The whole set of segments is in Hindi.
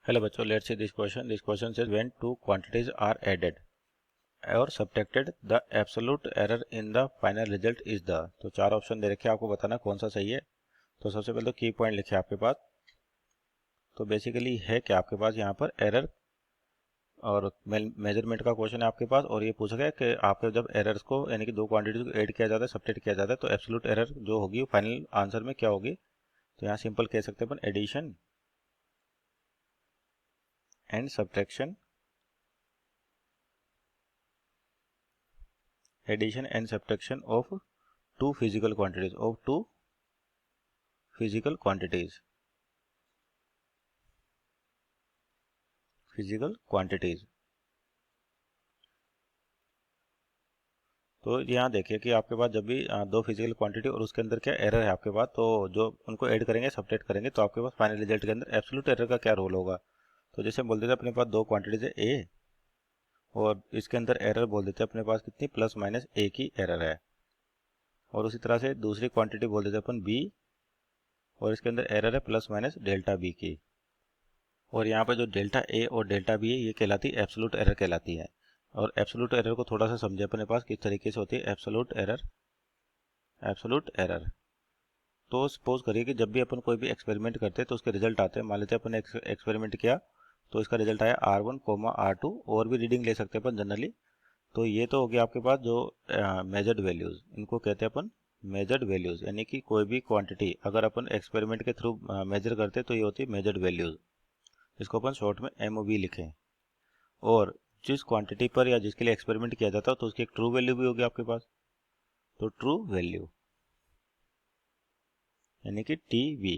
Hello बच्चों, let's see this question. This question says when two quantities are added और subtracted, the absolute error in the final result is the। तो चार ऑप्शन दे रखे हैं, आपको बताना कौन सा सही है। तो सबसे पहले तो की पॉइंट लिखे आपके पास। तो बेसिकली है कि आपके पास यहाँ पर एरर और मेजरमेंट का क्वेश्चन है आपके पास, और ये पूछा गया कि आपके जब एरर्स को यानी कि दो क्वांटिटीज को ऐड किया जाता है, सब्ट्रैक्ट किया जाता है, तो एब्सोल्यूट एरर जो होगी वो फाइनल आंसर में क्या होगी। तो यहाँ सिंपल कह सकते हैं अपन addition and subtraction, addition and subtraction of two physical quantities, physical quantities। तो यहाँ देखिए कि आपके पास जब भी दो फिजिकल क्वांटिटी और उसके अंदर क्या एरर है आपके पास, तो जो उनको ऐड करेंगे सब्ट्रैक्ट करेंगे तो आपके पास फाइनल रिजल्ट के अंदर एब्सोल्यूट एरर का क्या रोल होगा। तो जैसे हम बोल देते हैं अपने पास दो क्वांटिटीज है ए, और इसके अंदर एरर बोल देते हैं अपने पास कितनी, प्लस माइनस ए की एरर है। और उसी तरह से दूसरी क्वांटिटी बोल देते हैं अपन बी, और इसके अंदर एरर है प्लस माइनस डेल्टा बी की। और यहाँ पे जो डेल्टा ए और डेल्टा बी है ये कहलाती है एब्सोल्यूट एरर कहलाती है। और एब्सोल्यूट एरर को थोड़ा सा समझे अपने पास किस तरीके से होती है एब्सोल्यूट एरर। तो सपोज करिए कि जब भी अपन कोई भी एक्सपेरिमेंट करते हैं तो उसके रिजल्ट आते हैं। मान लेते हैं अपन एक्सपेरिमेंट किया तो इसका रिजल्ट आया R1, R2, और भी रीडिंग ले सकते हैं अपन जनरली। तो ये तो हो गया आपके पास जो मेजर्ड वैल्यूज, इनको कहते हैं अपन मेजर्ड वैल्यूज, यानी कि कोई भी क्वांटिटी अगर अपन एक्सपेरिमेंट के थ्रू मेजर करते हैं तो ये होती है मेजर्ड वैल्यूज, इसको अपन शॉर्ट में MOV लिखें। और जिस क्वांटिटी पर या जिसके लिए एक्सपेरिमेंट किया जाता है तो उसकी एक ट्रू वैल्यू भी होगी आपके पास। तो ट्रू वैल्यू यानी कि TV।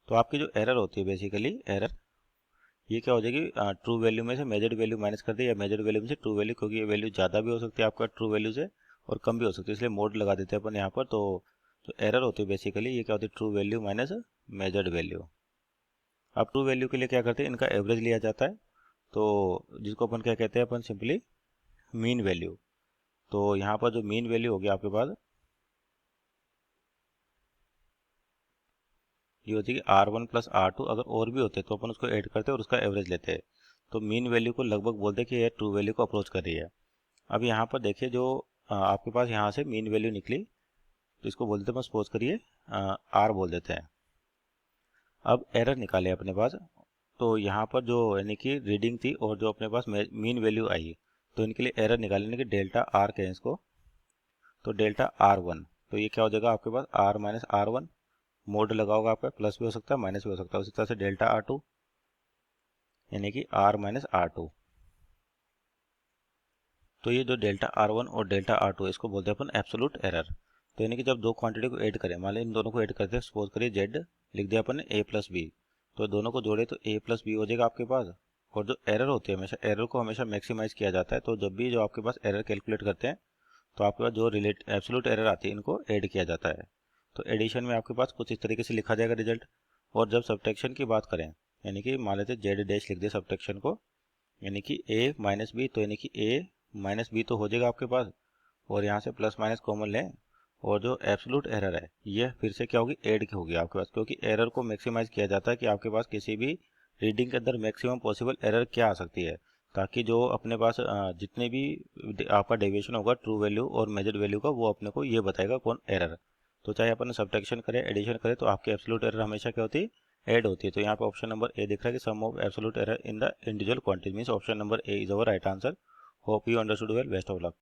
तो आपकी जो एरर होती है बेसिकली एरर, ये क्या हो जाएगी, ट्रू वैल्यू में से मेजर्ड वैल्यू माइनस कर दे या मेजर्ड वैल्यू में से ट्रू वैल्यू, क्योंकि ये वैल्यू ज़्यादा भी हो सकती है आपका ट्रू वैल्यू से और कम भी हो सकती है, इसलिए मोड लगा देते हैं अपन यहाँ पर। तो जो एरर होती है बेसिकली ये क्या होती है, true value minus measured value. अब ट्रू वैल्यू के लिए क्या करते हैं, इनका एवरेज लिया जाता है, तो जिसको अपन क्या कहते हैं, अपन सिंपली मीन वैल्यू। तो यहाँ पर जो मीन वैल्यू होगी आपके पास ये होती है कि R1 प्लस R2, अगर और भी होते तो अपन उसको ऐड करते और उसका एवरेज लेते हैं। तो मीन वैल्यू को लगभग बोलते हैं कि ये ट्रू वैल्यू को अप्रोच कर रही है। अब यहाँ पर देखिए जो आपके पास यहाँ से मीन वैल्यू निकली, तो इसको बोल देते हैं, सपोज करिए R बोल देते हैं। अब एरर निकाले अपने पास, तो यहाँ पर जो यानी कि रीडिंग थी और जो अपने पास मीन वैल्यू आई, तो इनके लिए एरर निकालने की डेल्टा R कहें इसको। तो डेल्टा R1, तो ये क्या हो जाएगा आपके पास R माइनस R1, मोड लगा होगा आपका, प्लस भी हो सकता है माइनस भी हो सकता है। उसी तरह से डेल्टा R2 यानी कि R माइनस R2। तो ये जो डेल्टा R1 और डेल्टा R2 इसको बोलते हैं अपन एब्सोल्यूट एरर। तो यानी कि जब दो क्वांटिटी को ऐड करें, मान लें इन दोनों को ऐड करते हैं, सपोज करिए Z लिख दिया अपन ने A प्लस बी, तो दोनों को जोड़े तो A प्लस बी हो जाएगा आपके पास। और जो एरर होती है हमेशा एरर को हमेशा मैक्सिमाइज किया जाता है, तो जब भी जो आपके पास एरर कैलकुलेट करते हैं तो आपके पास जो एब्सोल्यूट एरर आती है इनको ऐड किया जाता है। तो एडिशन में आपके पास कुछ इस तरीके से लिखा जाएगा रिजल्ट। और जब सब्ट्रैक्शन की बात करें, यानी कि मान लेते Z डैश लिख दिया सब्ट्रैक्शन को, यानी कि A माइनस बी, तो यानी कि A माइनस बी तो हो जाएगा आपके पास, और यहाँ से प्लस माइनस कॉमन लें, और जो एब्सोल्यूट एरर है ये फिर से क्या होगी, ऐड की होगी आपके पास, क्योंकि एरर को मैक्सिमाइज किया जाता है कि आपके पास किसी भी रीडिंग के अंदर मैक्सिमम पॉसिबल एरर क्या आ सकती है, ताकि जो अपने पास जितने भी आपका डेविएशन होगा ट्रू वैल्यू और मेजर्ड वैल्यू का, वो अपने को ये बताएगा कौन एरर। तो चाहे अपन सब्ट्रैक्शन करें एडिशन करें, तो आपकी एब्सोल्यूट एरर हमेशा क्या होती है, ऐड होती है। तो यहाँ पे ऑप्शन नंबर ए दिख रहा है कि sum of absolute error in the individual quantity, means option number A is our right answer. Hope you understood well, best of luck.